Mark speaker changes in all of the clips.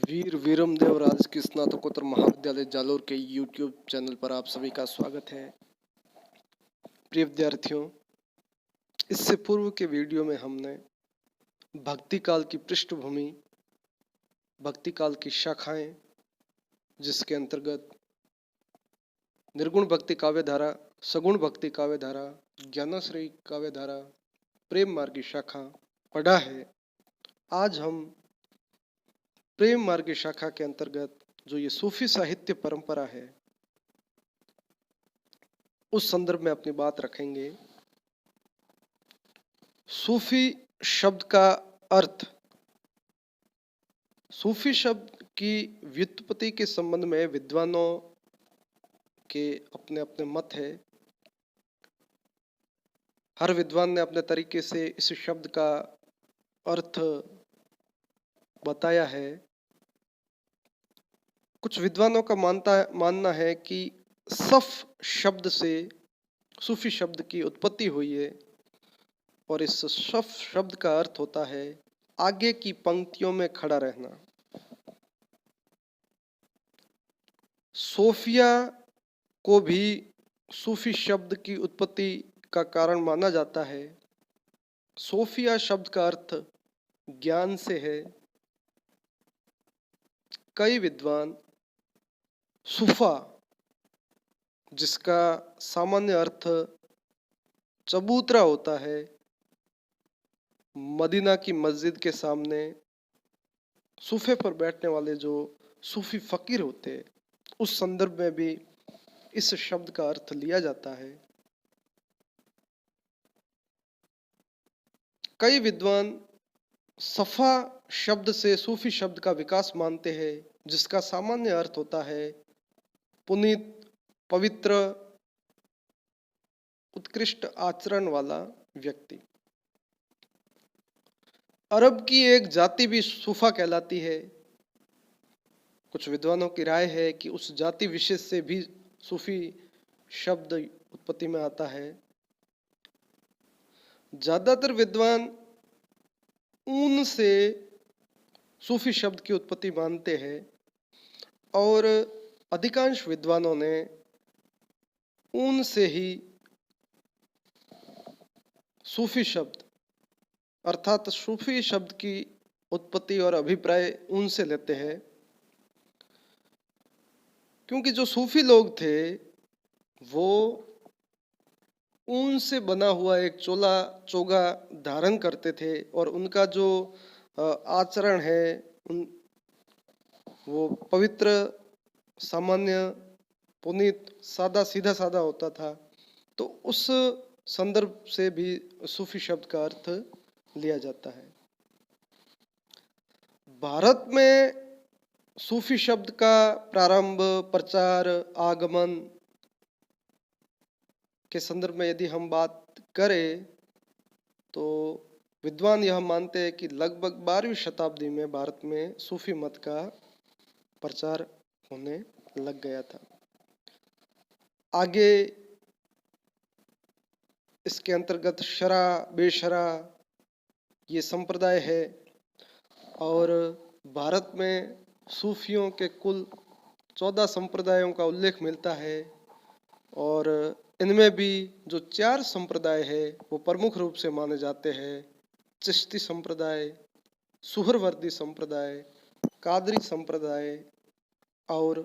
Speaker 1: वीर वीरमदेव राजकीय स्नातकोत्तर महाविद्यालय जालोर के यूट्यूब चैनल पर आप सभी का स्वागत है। प्रिय विद्यार्थियों, इससे पूर्व के वीडियो में हमने भक्ति काल की पृष्ठभूमि, भक्ति काल की शाखाएं, जिसके अंतर्गत निर्गुण भक्ति काव्यधारा, सगुण भक्ति काव्यधारा, ज्ञानाश्रयी काव्यधारा, प्रेम मार्ग की शाखा पढ़ा है। आज हम प्रेम मार्ग की शाखा के अंतर्गत जो ये सूफी साहित्य परंपरा है, उस संदर्भ में अपनी बात रखेंगे। सूफी शब्द का अर्थ, सूफी शब्द की व्युत्पत्ति के संबंध में विद्वानों के अपने अपने मत है। हर विद्वान ने अपने तरीके से इस शब्द का अर्थ बताया है। कुछ विद्वानों का मानना है कि सफ शब्द से सूफी शब्द की उत्पत्ति हुई है और इस सफ शब्द का अर्थ होता है आगे की पंक्तियों में खड़ा रहना। सोफिया को भी सूफी शब्द की उत्पत्ति का कारण माना जाता है। सोफिया शब्द का अर्थ ज्ञान से है। कई विद्वान सूफा, जिसका सामान्य अर्थ चबूतरा होता है, मदीना की मस्जिद के सामने सूफे पर बैठने वाले जो सूफी फकीर होते हैं, उस संदर्भ में भी इस शब्द का अर्थ लिया जाता है। कई विद्वान सफा शब्द से सूफी शब्द का विकास मानते हैं, जिसका सामान्य अर्थ होता है पुनीत, पवित्र, उत्कृष्ट आचरण वाला व्यक्ति। अरब की एक जाति भी सूफा कहलाती है। कुछ विद्वानों की राय है कि उस जाति विशेष से भी सूफी शब्द उत्पत्ति में आता है। ज्यादातर विद्वान ऊन से सूफी शब्द की उत्पत्ति मानते हैं और अधिकांश विद्वानों ने ऊन से ही सूफी शब्द अर्थात सूफी शब्द की उत्पत्ति और अभिप्राय ऊन से लेते हैं, क्योंकि जो सूफी लोग थे वो ऊन से बना हुआ एक चोगा धारण करते थे और उनका जो आचरण है वो पवित्र, सामान्य, पुनीत, सादा, सीधा साधा होता था। तो उस संदर्भ से भी सूफी शब्द का अर्थ लिया जाता है। भारत में सूफी शब्द का प्रारंभ, प्रचार, आगमन के संदर्भ में यदि हम बात करें तो विद्वान यह मानते हैं कि लगभग 12वीं शताब्दी में भारत में सूफी मत का प्रचार होने लग गया था। आगे इसके अंतर्गत शरा, बेशरा ये संप्रदाय है और भारत में सूफियों के कुल 14 संप्रदायों का उल्लेख मिलता है और इनमें भी जो 4 संप्रदाय है वो प्रमुख रूप से माने जाते हैं। चिश्ती संप्रदाय, सुहरवर्दी संप्रदाय, कादरी संप्रदाय और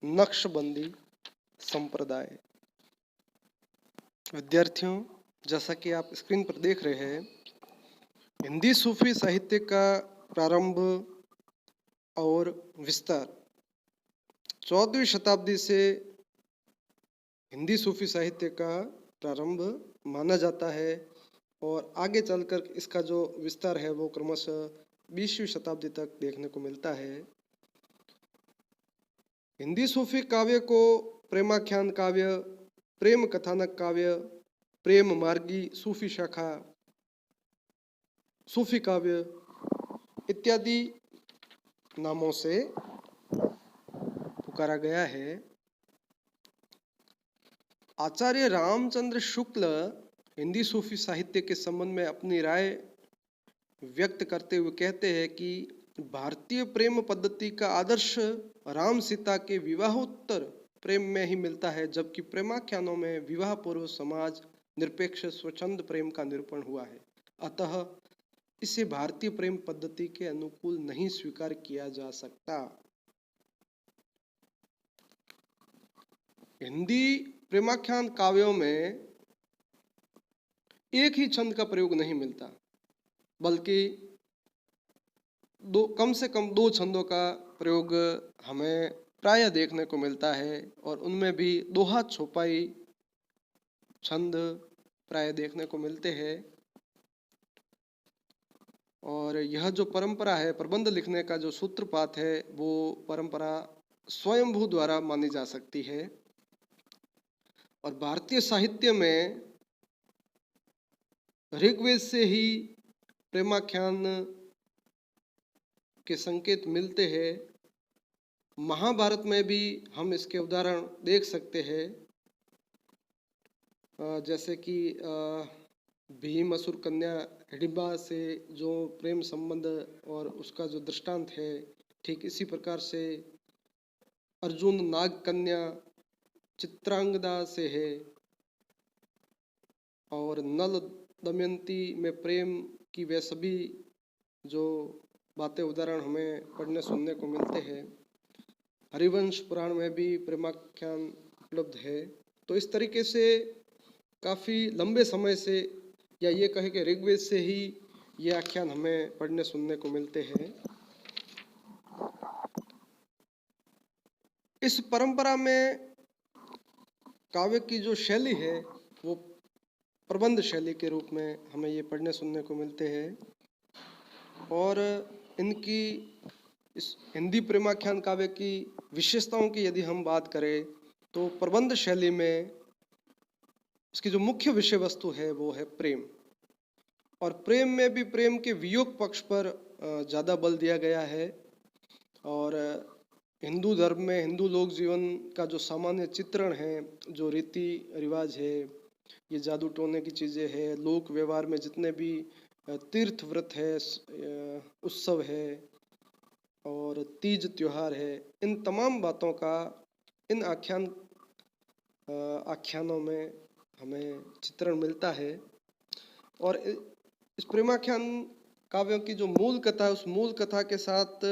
Speaker 1: नक्शबंदी संप्रदाय। विद्यार्थियों, जैसा कि आप स्क्रीन पर देख रहे हैं, हिंदी सूफी साहित्य का प्रारंभ और विस्तार 14वीं शताब्दी से हिंदी सूफी साहित्य का प्रारंभ माना जाता है और आगे चलकर इसका जो विस्तार है वो क्रमशः 20वीं शताब्दी तक देखने को मिलता है। हिंदी सूफी काव्य को प्रेमाख्यान काव्य, प्रेम कथानक काव्य, प्रेम मार्गी सूफी शाखा, सूफी काव्य इत्यादि नामों से पुकारा गया है। आचार्य रामचंद्र शुक्ल हिंदी सूफी साहित्य के संबंध में अपनी राय व्यक्त करते हुए कहते हैं कि भारतीय प्रेम पद्धति का आदर्श राम सीता के विवाहोत्तर प्रेम में ही मिलता है, जबकि प्रेमाख्यानों में विवाह पूर्व समाज निरपेक्ष स्वच्छंद प्रेम का निरूपण हुआ है। अतः इसे भारतीय प्रेम पद्धति के अनुकूल नहीं स्वीकार किया जा सकता। हिंदी प्रेमाख्यान काव्यों में एक ही छंद का प्रयोग नहीं मिलता, बल्कि कम से कम दो छंदों का प्रयोग हमें प्रायः देखने को मिलता है, और उनमें भी दोहा छुपाई छंद प्रायः देखने को मिलते हैं। और यह जो परंपरा है, प्रबंध लिखने का जो सूत्रपात है, वो परंपरा स्वयंभू द्वारा मानी जा सकती है। और भारतीय साहित्य में ऋग्वेद से ही प्रेमाख्यान के संकेत मिलते हैं। महाभारत में भी हम इसके उदाहरण देख सकते हैं, जैसे कि भीम असुर कन्या हिडिंबा से जो प्रेम संबंध और उसका जो दृष्टांत है, ठीक इसी प्रकार से अर्जुन नाग कन्या चित्रांगदा से है। और नल दमयंती में प्रेम की वे सभी जो बातें उदाहरण हमें पढ़ने सुनने को मिलते हैं। हरिवंश पुराण में भी प्रेमाख्यान उपलब्ध है। तो इस तरीके से काफ़ी लंबे समय से, या ये कहे कि ऋग्वेद से ही ये आख्यान हमें पढ़ने सुनने को मिलते हैं। इस परंपरा में काव्य की जो शैली है वो प्रबंध शैली के रूप में हमें ये पढ़ने सुनने को मिलते हैं। और इनकी इस हिंदी प्रेमाख्यान काव्य की विशेषताओं की यदि हम बात करें तो प्रबंध शैली में इसकी जो मुख्य विषय वस्तु है वो है प्रेम। और प्रेम में भी प्रेम के वियोग पक्ष पर ज़्यादा बल दिया गया है। और हिंदू धर्म में हिंदू लोक जीवन का जो सामान्य चित्रण है, जो रीति रिवाज है, ये जादू टोने की चीज़ें हैं, लोक व्यवहार में जितने भी तीर्थ व्रत है, उत्सव है और तीज त्योहार है, इन तमाम बातों का इन आख्यानों में हमें चित्रण मिलता है। और इस प्रेमाख्यान काव्यों की जो मूल कथा है, उस मूल कथा के साथ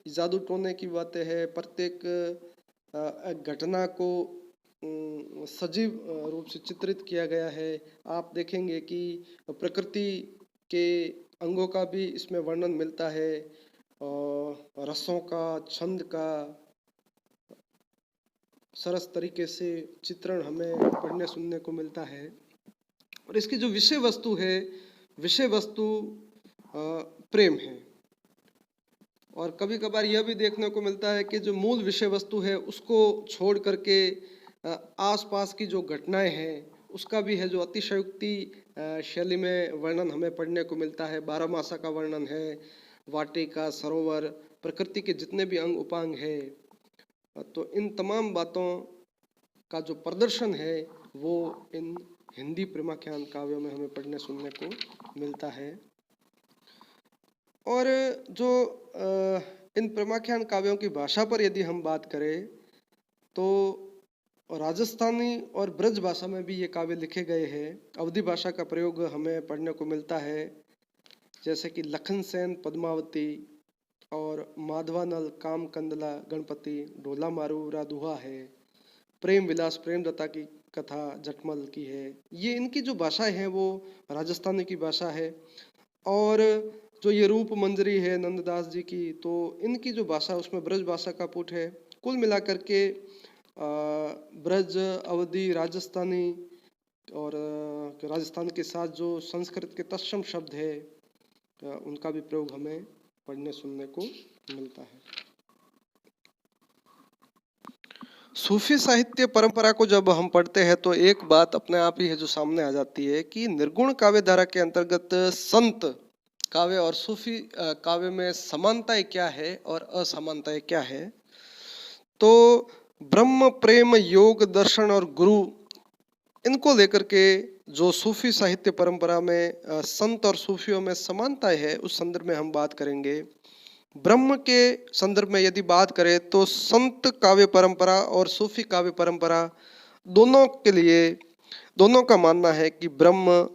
Speaker 1: जादू टोने की बातें हैं। प्रत्येक घटना को सजीव रूप से चित्रित किया गया है। आप देखेंगे कि प्रकृति के अंगों का भी इसमें वर्णन मिलता है, और रसों का, छंद का सरस तरीके से चित्रण हमें पढ़ने सुनने को मिलता है। और इसकी जो विषय वस्तु है, विषय वस्तु प्रेम है। और कभी कभार यह भी देखने को मिलता है कि जो मूल विषय वस्तु है उसको छोड़ करके आसपास की जो घटनाएं हैं उसका भी है जो अतिशयोक्ति शैली में वर्णन हमें पढ़ने को मिलता है। बारहमासा का वर्णन है, वाटिका, सरोवर, प्रकृति के जितने भी अंग उपांग है। तो इन तमाम बातों का जो प्रदर्शन है वो इन हिंदी प्रेमाख्यान काव्यों में हमें पढ़ने सुनने को मिलता है। और जो इन प्रेमाख्यान काव्यों की भाषा पर यदि हम बात करें तो राजस्थानी और ब्रज भाषा में भी ये काव्य लिखे गए हैं। अवधी भाषा का प्रयोग हमें पढ़ने को मिलता है, जैसे कि लखन सेन पद्मावती और माधवानल काम कंदला गणपति, ढोला मारू राधुहा है, प्रेम विलास प्रेमदत्ता की कथा जटमल की है। ये इनकी जो भाषाएं हैं वो राजस्थानी की भाषा है। और जो ये रूप मंजरी है नंददास जी की, तो इनकी जो भाषा उसमें ब्रज भाषा का पुट है। कुल मिलाकर के ब्रज, अवधी, राजस्थानी और राजस्थान के साथ जो संस्कृत के तत्सम शब्द है उनका भी प्रयोग हमें पढ़ने सुनने को मिलता है। सूफी साहित्य परंपरा को जब हम पढ़ते हैं तो एक बात अपने आप ही है जो सामने आ जाती है कि निर्गुण काव्य धारा के अंतर्गत संत काव्य और सूफी काव्य में समानताएं क्या है और असमानताएं क्या है। तो ब्रह्म, प्रेम, योग, दर्शन और गुरु, इनको लेकर के जो सूफी साहित्य परंपरा में संत और सूफियों में समानताएं है उस संदर्भ में हम बात करेंगे। ब्रह्म के संदर्भ में यदि बात करें तो संत काव्य परंपरा और सूफी काव्य परंपरा दोनों के लिए, दोनों का मानना है कि ब्रह्म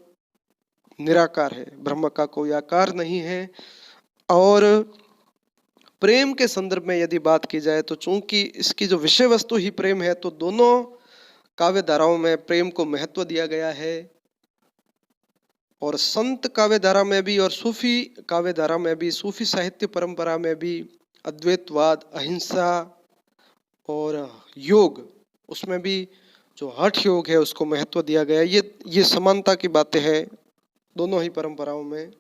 Speaker 1: निराकार है, ब्रह्म का कोई आकार नहीं है। और प्रेम के संदर्भ में यदि बात की जाए तो चूंकि इसकी जो विषय वस्तु ही प्रेम है, तो दोनों काव्य धाराओं में प्रेम को महत्व दिया गया है। और संत काव्य धारा में भी और सूफी काव्य धारा में भी, सूफी साहित्य परंपरा में भी अद्वैतवाद, अहिंसा और योग, उसमें भी जो हठ योग है उसको महत्व दिया गया है। ये समानता की बातें हैं दोनों ही परंपराओं में।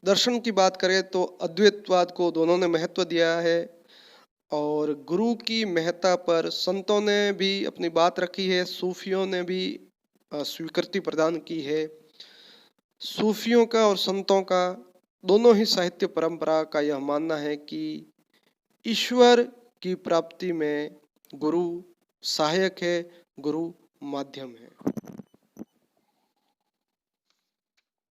Speaker 1: दर्शन की बात करें तो अद्वैतवाद को दोनों ने महत्व दिया है और गुरु की महत्ता पर संतों ने भी अपनी बात रखी है, सूफियों ने भी स्वीकृति प्रदान की है। सूफियों का और संतों का, दोनों ही साहित्य परंपरा का यह मानना है कि ईश्वर की प्राप्ति में गुरु सहायक है, गुरु माध्यम है।